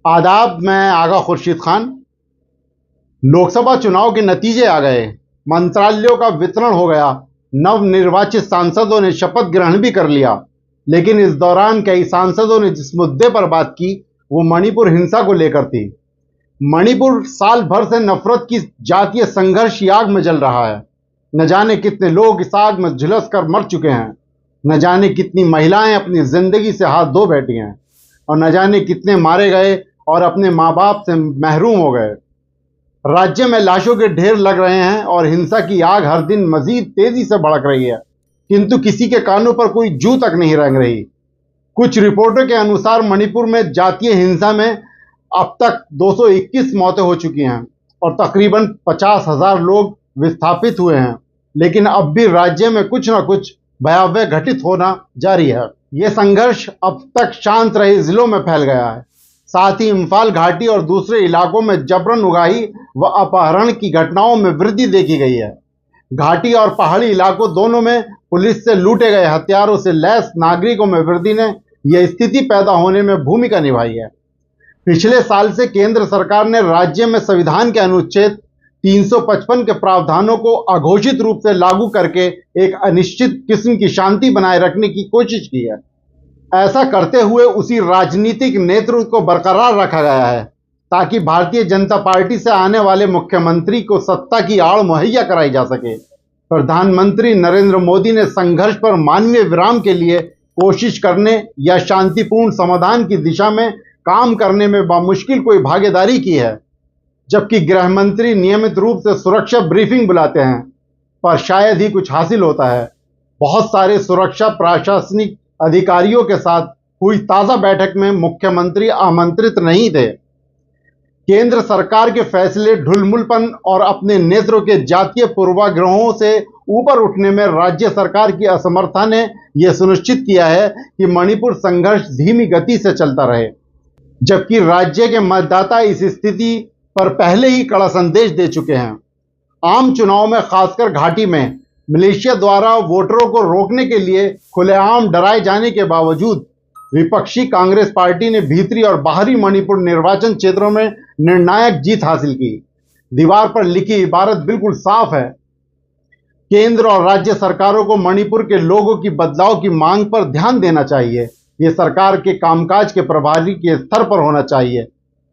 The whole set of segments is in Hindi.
आदाब। मैं आगा खुर्शीद खान। लोकसभा चुनाव के नतीजे आ गए, मंत्रालयों का वितरण हो गया, नवनिर्वाचित सांसदों ने शपथ ग्रहण भी कर लिया। लेकिन इस दौरान कई सांसदों ने जिस मुद्दे पर बात की वो मणिपुर हिंसा को लेकर थी। मणिपुर साल भर से नफरत की जातीय संघर्ष की आग में जल रहा है। न जाने कितने लोग इस आग में झुलस कर मर चुके हैं, न जाने कितनी महिलाएं अपनी जिंदगी से हाथ धो बैठी हैं, और न जाने कितने मारे गए और अपने माँ बाप से महरूम हो गए। राज्य में लाशों के ढेर लग रहे हैं और हिंसा की आग हर दिन मजीद तेजी से भड़क रही है, किंतु किसी के कानों पर कोई जू तक नहीं रेंग रही। कुछ रिपोर्टों के अनुसार मणिपुर में जातीय हिंसा में अब तक 221 मौतें हो चुकी हैं और तकरीबन 50,000 लोग विस्थापित हुए हैं। लेकिन अब भी राज्य में कुछ न कुछ भयावह घटित होना जारी है। ये संघर्ष अब तक शांत रहे जिलों में फैल गया है। साथ ही इम्फाल घाटी और दूसरे इलाकों में जबरन उगाही व अपहरण की घटनाओं में वृद्धि देखी गई है। घाटी और पहाड़ी इलाकों दोनों में पुलिस से लूटे गए हथियारों से लैस नागरिकों में वृद्धि ने यह स्थिति पैदा होने में भूमिका निभाई है। पिछले साल से केंद्र सरकार ने राज्य में संविधान के अनुच्छेद 355 के प्रावधानों को अघोषित रूप से लागू करके एक अनिश्चित किस्म की शांति बनाए रखने की कोशिश की है। ऐसा करते हुए उसी राजनीतिक नेतृत्व को बरकरार रखा गया है ताकि भारतीय जनता पार्टी से आने वाले मुख्यमंत्री को सत्ता की आड़ मुहैया कराई जा सके। प्रधानमंत्री नरेंद्र मोदी ने संघर्ष पर मानवीय विराम के लिए कोशिश करने या शांतिपूर्ण समाधान की दिशा में काम करने में बामुश्किल कोई भागीदारी की है, जबकि गृह मंत्री नियमित रूप से सुरक्षा ब्रीफिंग बुलाते हैं, पर शायद ही कुछ हासिल होता है। बहुत सारे सुरक्षा प्रशासनिक अधिकारियों के साथ हुई ताजा बैठक में मुख्यमंत्री आमंत्रित नहीं थे। केंद्र सरकार के फैसले, ढुलमुलपन और अपने नेतृत्व के जातीय पूर्वाग्रहों से ऊपर उठने में राज्य सरकार की असमर्थता ने यह सुनिश्चित किया है कि मणिपुर संघर्ष धीमी गति से चलता रहे, जबकि राज्य के मतदाता इस स्थिति पर पहले ही कड़ा संदेश दे चुके हैं। आम चुनाव में, खासकर घाटी में, मिलिशिया द्वारा वोटरों को रोकने के लिए खुलेआम डराए जाने के बावजूद विपक्षी कांग्रेस पार्टी ने भीतरी और बाहरी मणिपुर निर्वाचन क्षेत्रों में निर्णायक जीत हासिल की। दीवार पर लिखी इबारत बिल्कुल साफ है। केंद्र और राज्य सरकारों को मणिपुर के लोगों की बदलाव की मांग पर ध्यान देना चाहिए। यह सरकार के कामकाज के प्रभारी के स्तर पर होना चाहिए।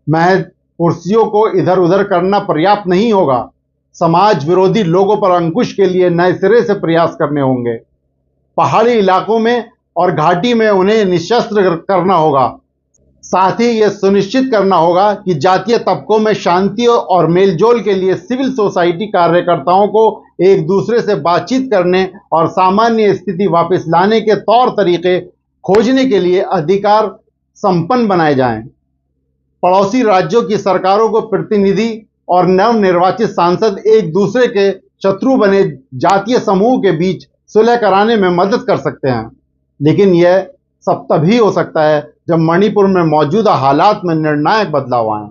महज कुर्सियों को इधर उधर करना पर्याप्त नहीं होगा। समाज विरोधी लोगों पर अंकुश के लिए नए सिरे से प्रयास करने होंगे। पहाड़ी इलाकों में और घाटी में उन्हें निशस्त्र करना होगा। साथ ही यह सुनिश्चित करना होगा कि जातीय तबकों में शांति और मेलजोल के लिए सिविल सोसाइटी कार्यकर्ताओं को एक दूसरे से बातचीत करने और सामान्य स्थिति वापस लाने के तौर तरीके खोजने के लिए अधिकार संपन्न बनाए जाएं। पड़ोसी राज्यों की सरकारों को प्रतिनिधि और नवनिर्वाचित सांसद एक दूसरे के शत्रु बने जातीय समूह के बीच सुलह कराने में मदद कर सकते हैं। लेकिन यह सब तभी हो सकता है जब मणिपुर में मौजूदा हालात में निर्णायक बदलाव आए।